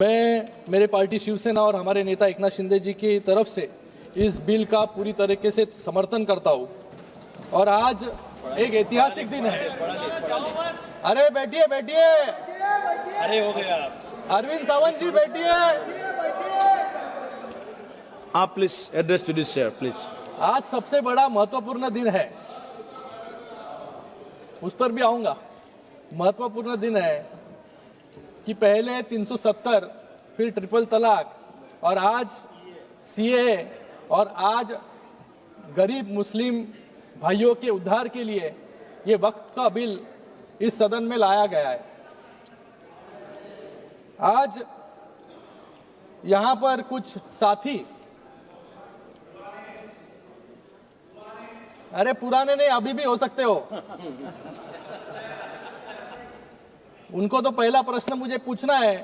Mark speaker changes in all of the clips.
Speaker 1: मैं मेरे पार्टी शिवसेना और हमारे नेता एकनाथ शिंदे जी की तरफ से इस बिल का पूरी तरीके से समर्थन करता हूं और आज एक ऐतिहासिक दिन है। अरे बैठिए बैठिए,
Speaker 2: अरे हो गया।
Speaker 1: अरविंद सावंत जी बैठिए।
Speaker 2: आप please address to this chair please.
Speaker 1: आज सबसे बड़ा महत्वपूर्ण दिन है, उस पर भी आऊंगा। महत्वपूर्ण दिन है कि पहले 370, फिर ट्रिपल तलाक और आज सीएए और आज गरीब मुस्लिम भाइयों के उद्धार के लिए ये वक्त का बिल इस सदन में लाया गया है। आज यहां पर कुछ साथी, अरे पुराने नहीं, अभी भी हो सकते हो, उनको तो पहला प्रश्न मुझे पूछना है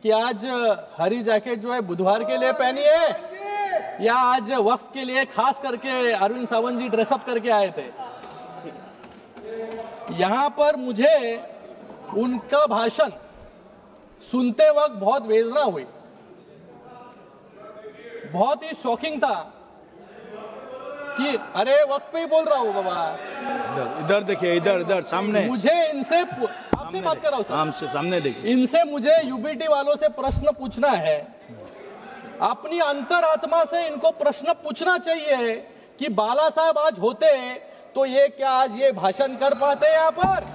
Speaker 1: कि आज हरी जैकेट जो है बुधवार के लिए पहनी है या आज वक्त के लिए खास करके अरविंद सावंत जी ड्रेसअप करके आए थे। यहां पर मुझे उनका भाषण सुनते वक्त बहुत वेदना हुई, बहुत ही शॉकिंग था कि अरे वक्त पे ही बोल रहा हूं बाबा,
Speaker 2: इधर देखिए, इधर सामने।
Speaker 1: मुझे इनसे, आपसे बात कर रहा हूं सर,
Speaker 2: हमसे सामने देखिए।
Speaker 1: इनसे मुझे यूबीटी वालों से प्रश्न पूछना है। अपनी अंतरात्मा से इनको प्रश्न पूछना चाहिए कि बाला साहब आज होते तो ये क्या आज ये भाषण कर पाते यहां पर?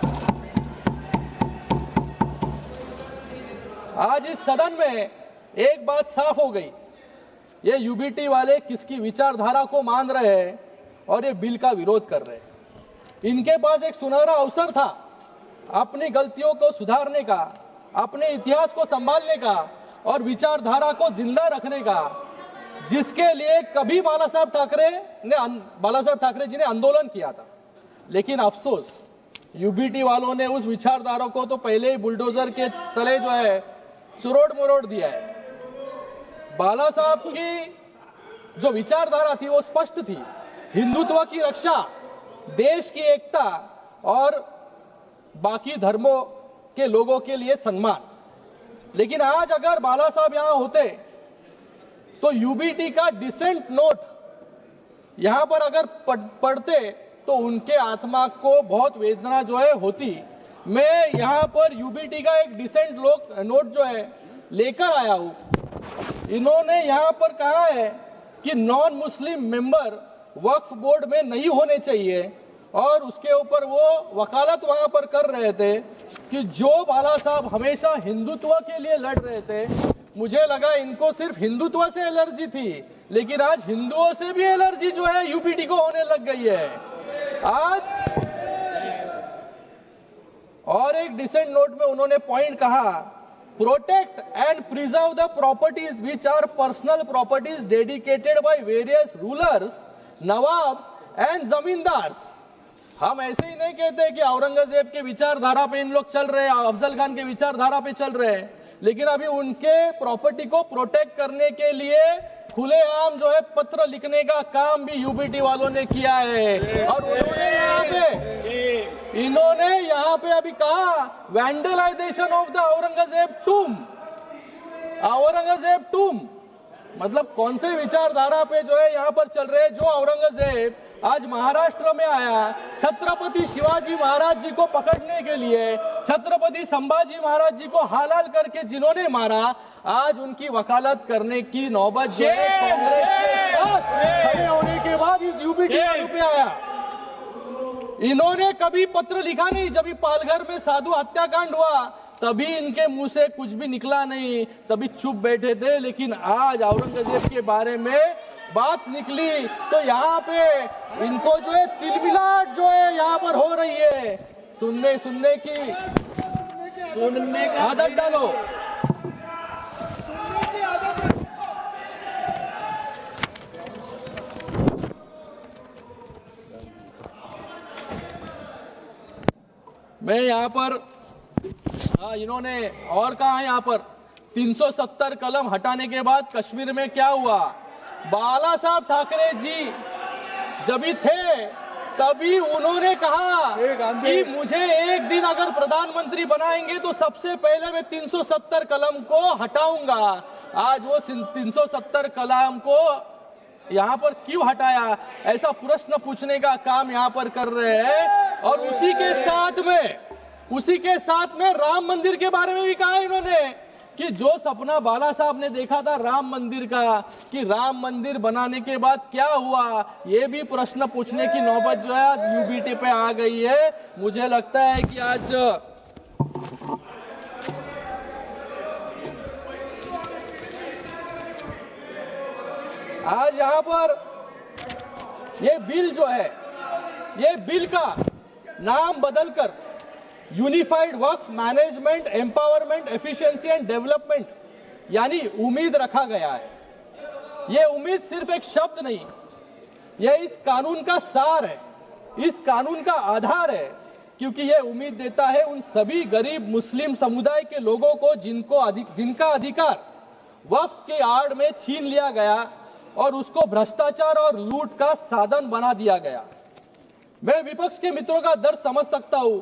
Speaker 1: आज इस सदन में एक बात साफ हो गई, ये यूबीटी वाले किसकी विचारधारा को मान रहे हैं और ये बिल का विरोध कर रहे हैं। इनके पास एक सुनहरा अवसर था अपनी गलतियों को सुधारने का, अपने इतिहास को संभालने का और विचारधारा को जिंदा रखने का, जिसके लिए कभी बाला साहब ठाकरे जी ने आंदोलन किया था। लेकिन अफसोस यूबीटी वालों ने उस विचारधारा को तो पहले ही बुलडोजर के तले जो है चुरोड़ मुरोड़ दिया है। बाला साहब की जो विचारधारा थी वो स्पष्ट थी, हिंदुत्व की रक्षा, देश की एकता और बाकी धर्मों के लोगों के लिए सम्मान। लेकिन आज अगर बाला साहब यहां होते तो यूबीटी का डिसेंट नोट यहां पर अगर पढ़ते तो उनके आत्मा को बहुत वेदना जो है होती। मैं यहां पर यूबीटी का एक डिसेंट नोट जो है लेकर आया हूं। इन्होंने यहां पर कहा है कि नॉन मुस्लिम मेंबर वक्फ बोर्ड में नहीं होने चाहिए और उसके ऊपर वो वकालत वहां पर कर रहे थे कि जो बाला साहब हमेशा हिंदुत्व के लिए लड़ रहे थे। मुझे लगा इनको सिर्फ हिंदुत्व से एलर्जी थी, लेकिन आज हिंदुओं से भी एलर्जी जो है यूपीटी को होने लग गई है आज। और एक डिसेंट नोट में उन्होंने पॉइंट कहा, protect and preserve the properties which are personal properties dedicated by various rulers, nawabs and zamindars. हम ऐसे ही नहीं कहते कि औरंगजेब के विचारधारा पे इन लोग चल रहे हैं, अफजल खान के विचारधारा पे चल रहे हैं, लेकिन अभी उनके प्रॉपर्टी को प्रोटेक्ट करने के लिए खुलेआम जो है पत्र लिखने का काम भी यूबीटी वालों ने किया है। और इन्होंने यहां पे अभी कहा वैंडलाइजेशन ऑफ द औरंगजेब टूम, मतलब कौन से विचारधारा पे जो है यहां पर चल रहे हैं। जो औरंगजेब आज महाराष्ट्र में आया छत्रपति शिवाजी महाराज जी को पकड़ने के लिए, छत्रपति संभाजी महाराज जी को हालाल करके जिन्होंने मारा, आज उनकी वकालत करने की नौबत जो है कांग्रेस के साथ खड़े होने के बाद इस यूबीटी वालों पे आया। इन्होंने कभी पत्र लिखा नहीं। जब पालघर में साधु हत्याकांड हुआ तभी इनके मुंह से कुछ भी निकला नहीं, तभी चुप बैठे थे। लेकिन आज औरंगजेब के बारे में बात निकली तो यहाँ पे इनको जो है तिलमिलाट जो है यहाँ पर हो रही है। सुनने की आदत डालो। मैं यहाँ पर इन्होंने और कहा, यहाँ पर 370 कलम हटाने के बाद कश्मीर में क्या हुआ। बाला साहब ठाकरे जी जब भी थे तभी उन्होंने कहा कि मुझे एक दिन अगर प्रधानमंत्री बनाएंगे तो सबसे पहले मैं 370 कलम को हटाऊंगा। आज वो 370 कलम को यहाँ पर क्यों हटाया, ऐसा प्रश्न पूछने का काम यहाँ पर कर रहे हैं। और उसी के साथ में राम मंदिर के बारे में भी कहा इन्होंने कि जो सपना बाला साहब ने देखा था राम मंदिर का, कि राम मंदिर बनाने के बाद क्या हुआ, ये भी प्रश्न पूछने की नौबत जो है आज यूबीटी पे आ गई है। मुझे लगता है कि आज यहाँ पर ये बिल जो है, ये बिल का नाम बदलकर unified Waqf management empowerment efficiency and development यानी उम्मीद रखा गया है। ये उम्मीद सिर्फ एक शब्द नहीं, यह इस कानून का सार है, इस कानून का आधार है, क्योंकि यह उम्मीद देता है उन सभी गरीब मुस्लिम समुदाय के लोगों को जिनका अधिकार वक्फ के आड़ में छीन लिया गया और उसको भ्रष्टाचार और लूट का साधन बना दिया गया। मैं विपक्ष के मित्रों का दर्द समझ सकता हूं,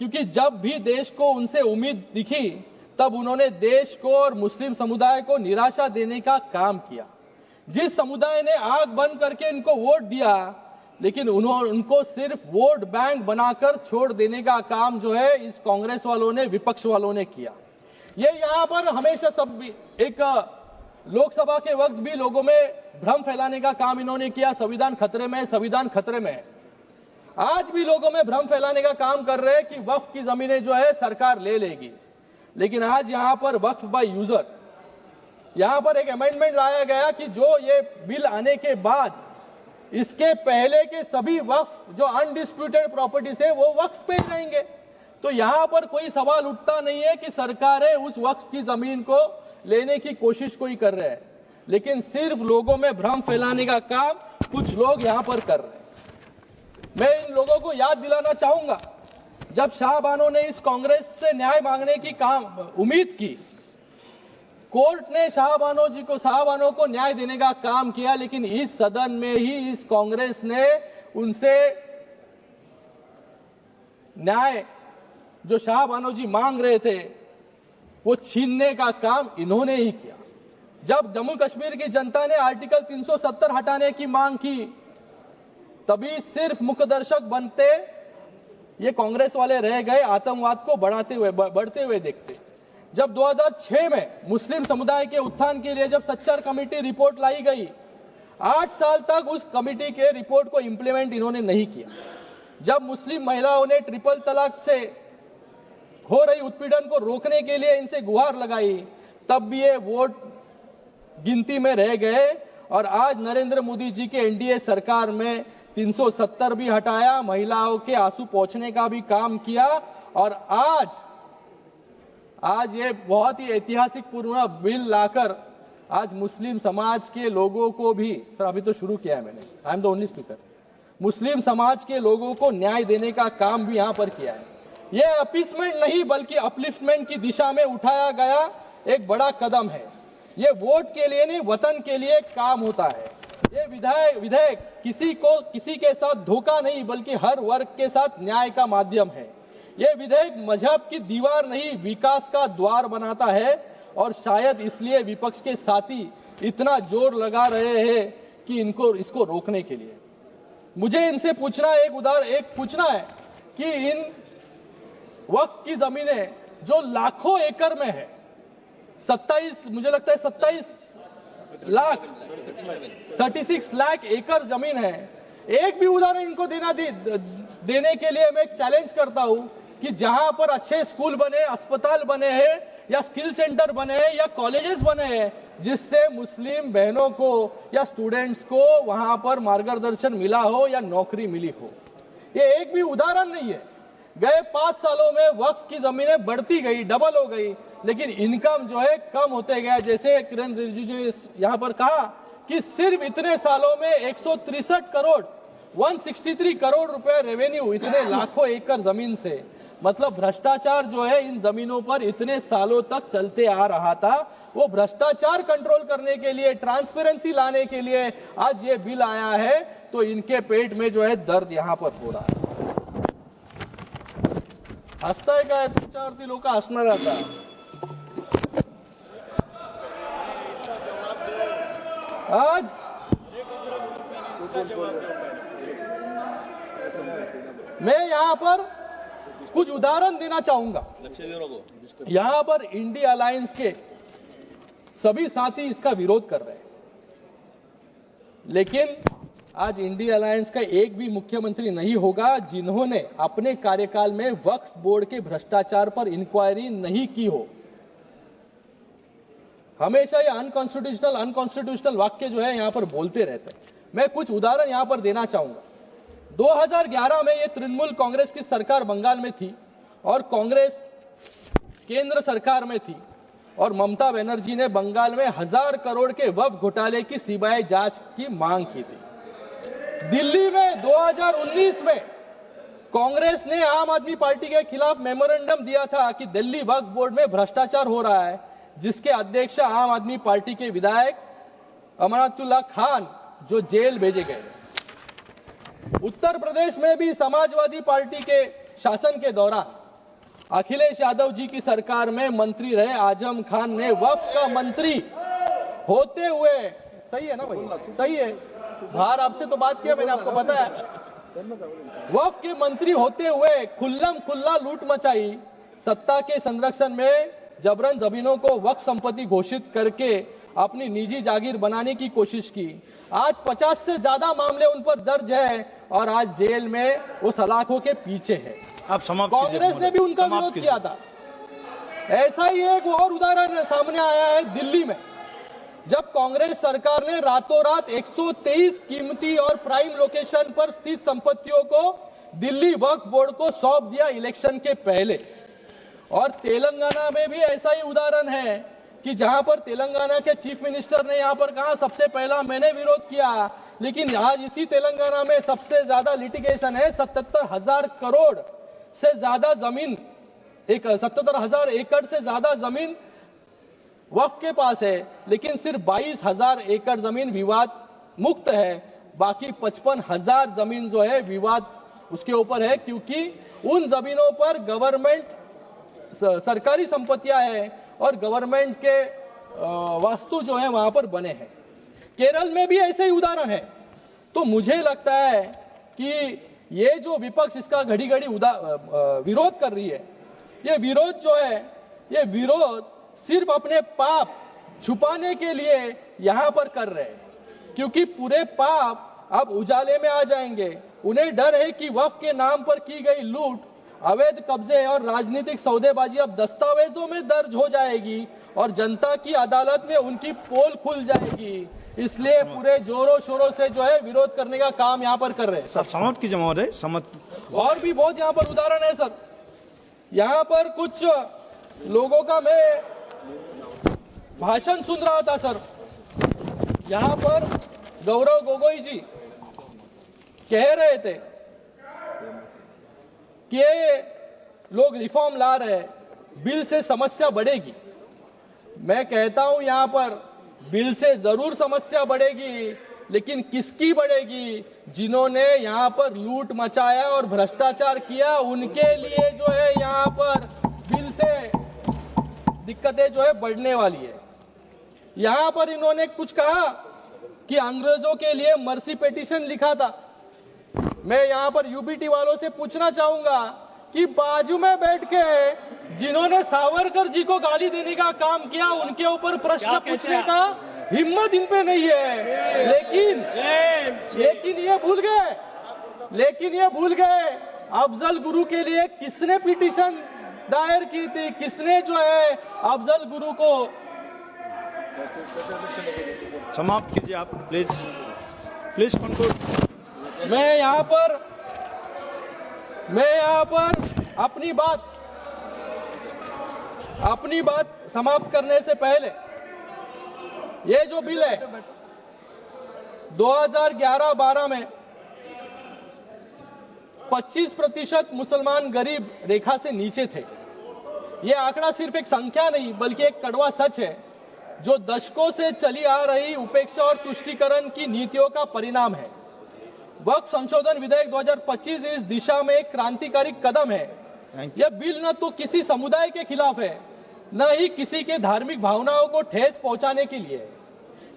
Speaker 1: क्योंकि जब भी देश को उनसे उम्मीद दिखी तब उन्होंने देश को और मुस्लिम समुदाय को निराशा देने का काम किया। जिस समुदाय ने आंख बंद करके इनको वोट दिया, लेकिन उनको सिर्फ वोट बैंक बनाकर छोड़ देने का काम जो है इस कांग्रेस वालों ने, विपक्ष वालों ने किया। ये यहाँ पर हमेशा सब एक लोकसभा के वक्त भी लोगों में भ्रम फैलाने का काम इन्होंने किया, संविधान खतरे में, संविधान खतरे में। आज भी लोगों में भ्रम फैलाने का काम कर रहे हैं कि वक्फ की जमीनें जो है सरकार ले लेगी। लेकिन आज यहां पर वक्फ बाय यूजर, यहां पर एक अमेंडमेंट लाया गया कि जो ये बिल आने के बाद इसके पहले के सभी वक्फ जो अनडिस्प्यूटेड प्रॉपर्टीज है वो वक्फ पे जाएंगे। तो यहां पर कोई सवाल उठता नहीं है कि सरकारें उस वक्फ की जमीन को लेने की कोशिश कोई कर रहे हैं, लेकिन सिर्फ लोगों में भ्रम फैलाने का काम कुछ लोग यहां पर कर रहे हैं। मैं इन लोगों को याद दिलाना चाहूंगा, जब शाहबानो ने इस कांग्रेस से न्याय मांगने की उम्मीद की, कोर्ट ने शाहबानो को न्याय देने का काम किया, लेकिन इस सदन में ही इस कांग्रेस ने उनसे न्याय जो शाहबानो जी मांग रहे थे वो छीनने का काम इन्होंने ही किया। जब जम्मू कश्मीर की जनता ने आर्टिकल 370 हटाने की मांग की, तभी सिर्फ मुखदर्शक बनते ये कांग्रेस वाले रह गए, आतंकवाद को बढ़ते हुए देखते। जब 2006 में मुस्लिम समुदाय के उत्थान के लिए जब सच्चर कमेटी रिपोर्ट लाई गई, 8 साल तक उस कमेटी के रिपोर्ट को इंप्लीमेंट इन्होंने नहीं किया। जब मुस्लिम महिलाओं ने ट्रिपल तलाक से हो रही उत्पीड़न को रोकने के लिए इनसे गुहार लगाई, तब भी ये वोट गिनती में रह गए। और आज नरेंद्र मोदी जी के एनडीए सरकार में 370 भी हटाया, महिलाओं के आंसू पोंछने का भी काम किया। और आज ये बहुत ही ऐतिहासिक पूर्ण बिल लाकर आज मुस्लिम समाज के लोगों को भी, सर अभी तो शुरू किया है मैंने, I am the only speaker, Muslim समाज के लोगों को न्याय देने का काम भी यहां पर किया है। ये अपीसमेंट नहीं बल्कि अपलिफ्टमेंट की दिशा में उठाया गया एक बड़ा कदम है। ये वोट के लिए नहीं, वतन के लिए काम होता है। ये विधेयक किसी के साथ धोखा नहीं बल्कि हर वर्ग के साथ न्याय का माध्यम है। ये विधेयक मजहब की दीवार नहीं, विकास का द्वार बनाता है। और शायद इसलिए विपक्ष के साथी इतना जोर लगा रहे हैं कि इसको रोकने के लिए। मुझे इनसे पूछना है कि इन वक्फ की जमीनें जो लाखों एकड़ में है, 36 लाख एकड़ जमीन है, एक भी उदाहरण इनको देने के लिए मैं एक चैलेंज करता हूं कि जहां पर अच्छे स्कूल बने, अस्पताल बने हैं या स्किल सेंटर बने हैं या कॉलेजेस बने हैं, जिससे मुस्लिम बहनों को या स्टूडेंट्स को वहां पर मार्गदर्शन मिला हो या नौकरी मिली हो, ये एक भी उदाहरण नहीं है। गए 5 सालों में वक्फ की जमीनें बढ़ती गई, डबल हो गई, लेकिन इनकम जो है कम होते गया। जैसे किरण रिजिजू ने यहां पर कहा कि सिर्फ इतने सालों में 163 करोड़ 163 करोड़ रुपए रेवेन्यू, इतने लाखों एकड़ जमीन से। मतलब भ्रष्टाचार जो है इन जमीनों पर इतने सालों तक चलते आ रहा था, वो भ्रष्टाचार कंट्रोल करने के लिए, ट्रांसपेरेंसी लाने के लिए आज ये बिल आया है, तो इनके पेट में जो है दर्द यहां पर हो रहा है. हसताय काय? तुमच्यावरती लोक हसणार आता. आज मैं यहां पर कुछ उदाहरण देना चाहूंगा. यहां पर इंडी अलायंस के सभी साथी इसका विरोध कर रहे हैं, लेकिन आज इंडी अलायंस का एक भी मुख्यमंत्री नहीं होगा जिन्होंने अपने कार्यकाल में वक्फ बोर्ड के भ्रष्टाचार पर इंक्वायरी नहीं की हो. हमेशा ये अनकॉन्स्टिट्यूशनल वाक्य जो है यहां पर बोलते रहते हैं. मैं कुछ उदाहरण यहां पर देना चाहूंगा. 2011 में ये तृणमूल कांग्रेस की सरकार बंगाल में थी और कांग्रेस केंद्र सरकार में थी, और ममता बनर्जी ने बंगाल में 1000 करोड़ के वक्फ घोटाले की सीबीआई जांच की मांग की थी. दिल्ली में 2019 में कांग्रेस ने आम आदमी पार्टी के खिलाफ मेमोरेंडम दिया था कि दिल्ली वक्फ बोर्ड में भ्रष्टाचार हो रहा है, जिसके अध्यक्ष आम आदमी पार्टी के विधायक अमनातुल्लाह खान जो जेल भेजे गए. उत्तर प्रदेश में भी समाजवादी पार्टी के शासन के दौरान अखिलेश यादव जी की सरकार में मंत्री रहे आजम खान ने वक्फ का मंत्री होते हुए, सही है ना भाई, सही है, बाहर आपसे तो बात किया मैंने, आपको पता है, वक्फ के मंत्री होते हुए खुल्लम खुल्ला लूट मचाई, सत्ता के संरक्षण में जबरन जमीनों को वक्फ संपत्ति घोषित करके अपनी निजी जागीर बनाने की कोशिश की. आज 50 से ज्यादा मामले उन पर दर्ज है और आज जेल में वो सलाखों के पीछे है.
Speaker 2: आप समाप्त
Speaker 1: कांग्रेस ने भी उनका विरोध किया था. ऐसा ही एक और उदाहरण सामने आया है दिल्ली में, जब कांग्रेस सरकार ने रातों रात 123 कीमती और प्राइम लोकेशन पर स्थित संपत्तियों को दिल्ली वक्फ बोर्ड को सौंप दिया इलेक्शन के पहले. और तेलंगाना में भी ऐसा ही उदाहरण है कि जहां पर तेलंगाना के चीफ मिनिस्टर ने यहां पर कहा सबसे पहला मैंने विरोध किया, लेकिन आज इसी तेलंगाना में सबसे ज्यादा लिटिगेशन है. 77,000 करोड़ से ज्यादा जमीन, 77,000 एकड़ से ज्यादा जमीन वक्फ के पास है, लेकिन सिर्फ 22,000 एकड़ जमीन विवाद मुक्त है. बाकी 55,000 जमीन जो है विवाद उसके ऊपर है, क्योंकि उन जमीनों पर गवर्नमेंट सरकारी संपत्तियां हैं और गवर्नमेंट के वास्तु जो है वहां पर बने हैं. केरल में भी ऐसे ही उदाहरण है. तो मुझे लगता है कि ये जो विपक्ष इसका घड़ी घड़ी विरोध कर रही है, ये विरोध जो है, ये विरोध सिर्फ अपने पाप छुपाने के लिए यहां पर कर रहे हैं, क्योंकि पूरे पाप अब उजाले में आ जाएंगे. उन्हें डर है कि वक्फ के नाम पर की गई लूट, अवैध कब्जे और राजनीतिक सौदेबाजी अब दस्तावेजों में दर्ज हो जाएगी और जनता की अदालत में उनकी पोल खुल जाएगी. इसलिए पूरे जोरों शोरों से जो है विरोध करने का काम यहाँ पर कर रहे हैं.
Speaker 2: सर समाप्त कीजिए महोदय, समाप्त.
Speaker 1: और भी बहुत यहाँ पर उदाहरण है सर. यहाँ पर कुछ लोगों का मैं भाषण सुन रहा था सर. यहाँ पर गौरव गोगोई जी कह रहे थे कि ये लोग रिफॉर्म ला रहे हैं, बिल से समस्या बढ़ेगी. मैं कहता हूं यहां पर बिल से जरूर समस्या बढ़ेगी, लेकिन किसकी बढ़ेगी? जिन्होंने यहां पर लूट मचाया और भ्रष्टाचार किया, उनके लिए जो है यहां पर बिल से दिक्कतें जो है बढ़ने वाली है. यहां पर इन्होंने कुछ कहा कि अंग्रेजों के लिए मर्सी पिटीशन लिखा था. मैं यहां पर यूबीटी वालों से पूछना चाहूंगा कि बाजू में बैठ के जिन्होंने सावरकर जी को गाली देने का काम किया, उनके ऊपर प्रश्न पूछने का हिम्मत इन पे नहीं है. लेकिन ये भूल गए अफजल गुरु के लिए किसने पिटीशन दायर की थी, किसने जो है अफजल गुरु को.
Speaker 2: समाप्त कीजिए आप, प्लीज कंक्लूड.
Speaker 1: मैं यहां पर अपनी बात समाप्त करने से पहले, ये जो बिल है 2011-12 में 25% मुसलमान गरीब रेखा से नीचे थे। ये आंकड़ा सिर्फ एक संख्या नहीं बल्कि एक कड़वा सच है जो दशकों से चली आ रही उपेक्षा और तुष्टीकरण की नीतियों का परिणाम है। वक्फ संशोधन विधेयक 2025 इस दिशा में एक क्रांतिकारी कदम है। यह बिल न तो किसी समुदाय के खिलाफ है, न ही किसी के धार्मिक भावनाओं को ठेस पहुंचाने के लिए।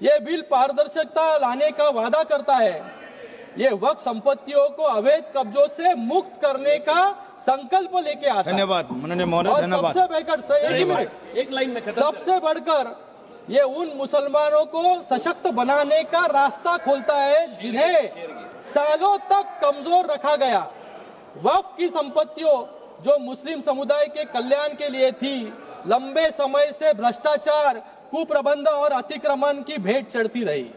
Speaker 1: यह बिल पारदर्शिता लाने का वादा करता है। ये वक्फ संपत्तियों को अवैध कब्जों से मुक्त करने का संकल्प लेके आता है।
Speaker 2: धन्यवाद माननीय महोदय,
Speaker 1: और
Speaker 2: धन्यवाद।
Speaker 1: सबसे बढ़कर
Speaker 3: एक लाइन में खत्म
Speaker 1: सबसे बढ़कर ये उन मुसलमानों को सशक्त बनाने का रास्ता खोलता है जिन्हें सालों तक कमजोर रखा गया। वक्फ की संपत्तियों जो मुस्लिम समुदाय के कल्याण के लिए थी, लंबे समय से भ्रष्टाचार, कुप्रबंध और अतिक्रमण की भेंट चढ़ती रही।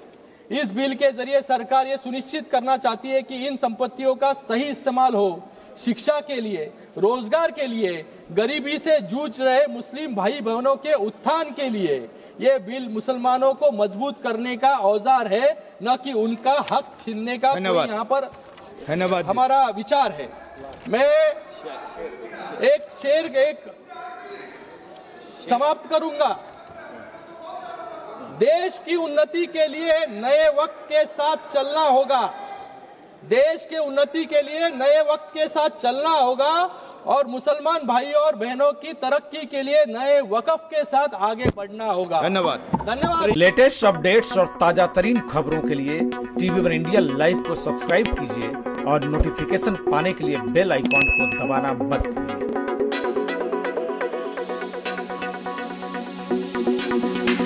Speaker 1: इस बिल के जरिए सरकार ये सुनिश्चित करना चाहती है कि इन संपत्तियों का सही इस्तेमाल हो, शिक्षा के लिए, रोजगार के लिए, गरीबी से जूझ रहे मुस्लिम भाई बहनों के उत्थान के लिए। ये बिल मुसलमानों को मजबूत करने का औजार है, न कि उनका हक छीनने का कोई यहाँ पर
Speaker 2: धन्यवाद।
Speaker 1: हमारा विचार है। मैं एक समाप्त करूंगा। देश की उन्नति के लिए नए वक्त के साथ चलना होगा। देश के उन्नति के लिए नए वक्त के साथ चलना होगा और मुसलमान भाइयों और बहनों की तरक्की के लिए नए वक्फ के साथ आगे बढ़ना होगा।
Speaker 2: धन्यवाद।
Speaker 4: लेटेस्ट अपडेट्स और ताजा तरीन खबरों के लिए TV1 इंडिया लाइव को सब्सक्राइब कीजिए और नोटिफिकेशन पाने के लिए बेल आइकॉन को दबाना मत भूलिए।